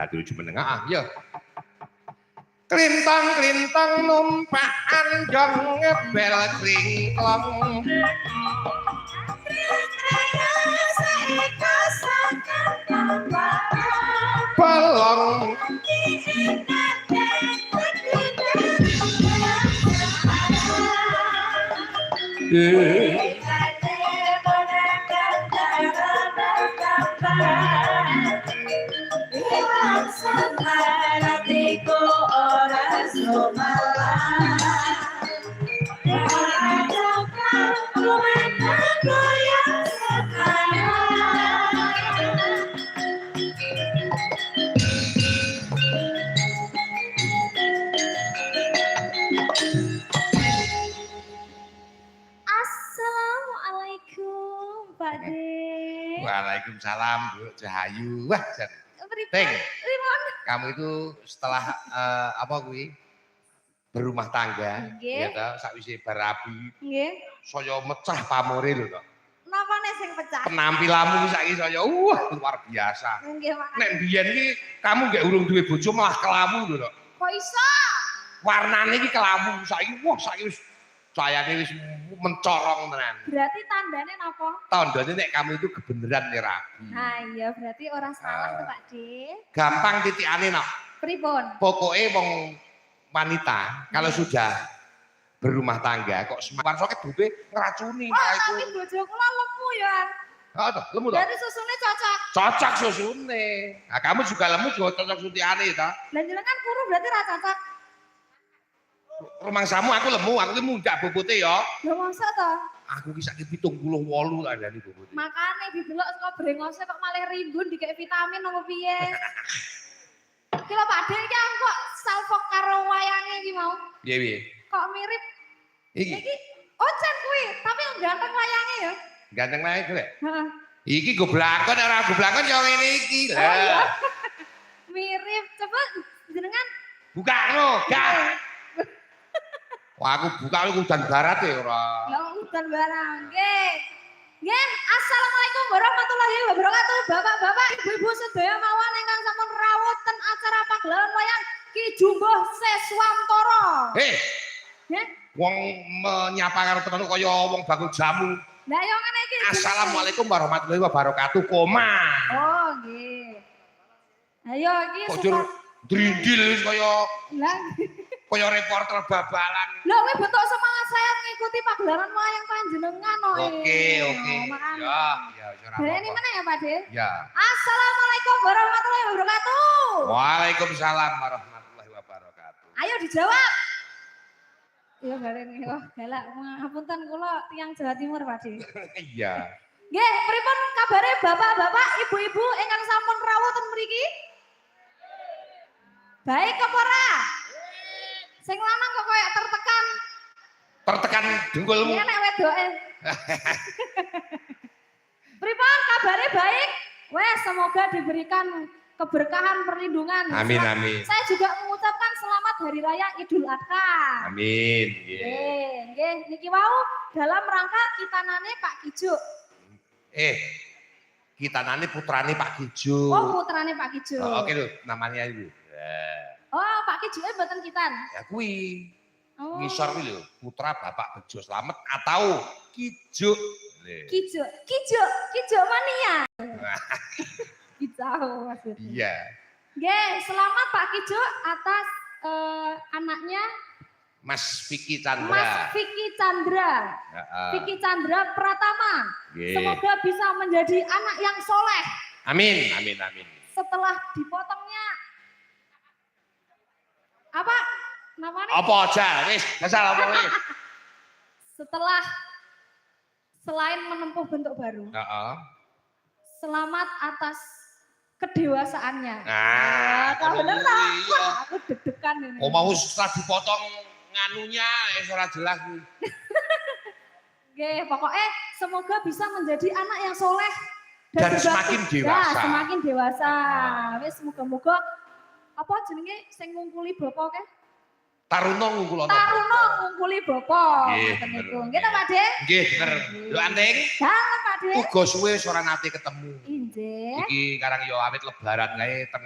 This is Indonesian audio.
Tujuh menengah ya. Klintang-klintang numpaan jong ngebel klingklong. Bolong Waalaikumsalam Bu Cahayu. Wah, Teng, kamu itu setelah apa kuwi berumah tangga, ya toh, sakwise barabi. Nggih. Saya mecah pamore lho toh. Napane sing pecah? Penampilanmu saiki saya luar biasa. Nggih, Mas. Nek biyen iki kamu nggak urung duwe bojo malah kelamu lho toh. Kok iso? Warnane iki kelamu saiki saiki wis sayane wis mencorong tenan. Berarti tandane napa? Tandane nek kamu itu kebenaran nek rabi. Nah iya berarti ora salah tuh Pak De. Gampang titikane nok. Pripun? Pokoknya wong wanita kalau sudah berumah tangga kok semakin soket bube ngeracuni. Oh tapi bojo kula lemu ya. Oh toh, lemu toh. Berarti susune cocok. Cocok susune. Nah kamu juga lemu juga cocok suntiane toh. Lah jenengan kuru berarti ra cocok. Rumangsamu aku lemu ndak bobote ya. Lha masa to? Aku ki saiki 78 kandhane bobote. Makane didelok saka brengose kok malah rimbun dikek vitamin apa piye? Ki lho Pak De iki aku kok salfok karo wayange iki mau. Piye? Kok mirip Iki. Iki Ocen kuwi, tapi yang ganteng wayange ya. Ganteng wae kok. Heeh. Iki go blangkon ora go blangkon ya ngene iki. Lah. Mirip, coba jenengan Buka no, gak. Wah aku buka lu udan barat ya ora. lah udan barang. Nggih. Nggih, assalamualaikum warahmatullahi wabarakatuh. Bapak-bapak, ibu-ibu sedaya mawon ingkang sampun rawuh ten acara pagelaran wayang Ki Jumbuh Seswantara. Heh. Nggih. Wong menyapa karo temen kaya wong bakul jamu. Lah yo ngene iki. Assalamualaikum warahmatullahi wabarakatuh, koma. Oh, nggih. Ayo iki Kok drindil wis kaya Lah. kaya reporter babalan. Lho kowe betok semangat saya mengikuti pagelaran wayang panjenengan kok. Oke. Ya, ora apa-apa. Ini mana ya Pak De? Ya. Assalamualaikum warahmatullahi wabarakatuh. Waalaikumsalam warahmatullahi wabarakatuh. Ayo dijawab. Ya balen wah galak ngapunten kula tiyang Jawa Timur Pak De. Iya. Nggih, pripun kabare bapak-bapak, ibu-ibu ingkang sampun rawuh ten mriki? Baik apa ora? Sing lanang kok koyo tertekan. Tertekan dengkulmu. Iya nek wedoke. Pripun kabare baik? Wes semoga diberikan keberkahan perlindungan. Amin amin. Saya juga mengucapkan selamat Hari Raya Idul Adha. Amin. Nggih, niki wau dalam rangka kitanane Pak Kijo. Kitanane putrane Pak Kijo. Oh, putrane Pak Kijo. Oh, oke lho, namanya itu. Oh, Pak Kijo mboten kitan. Ya kuwi. Oh. Ngisor kuwi lho, putra Bapak Bejo Slamet atau Kijo. Kijo mania. Kicau maksudnya. Iya. Nggih, selamat Pak Kijo atas anaknya Mas Vicky Chandra. Mas Vicky Chandra. Vicky Chandra Pratama. Yeah. Semoga bisa menjadi anak yang soleh. Amin. Setelah dipotongnya apa namanya? Apa aja, wis, asal apa wis. Setelah selain menempuh bentuk baru. Selamat atas kedewasaannya. Nah, kalau bener tak? iya. Aku deg-degan ini. Oh mau setelah dipotong nganunya, ora jelas. Oke, pokoknya semoga bisa menjadi anak yang soleh dan semakin dewasa. Ya, semakin dewasa. Wis moga-moga apa jenenge sing ngungkuli bapak ke? Taruna ngungkul ana. Taruna ngungkuli bapak. Nggih, Ngoten niku. Nggih ta Pak De? Nggih, bener. Lho Anting. Dalem Pak De. Uga suwe ora nate ketemu. Inggih. Iki karang yo awit lebaran kae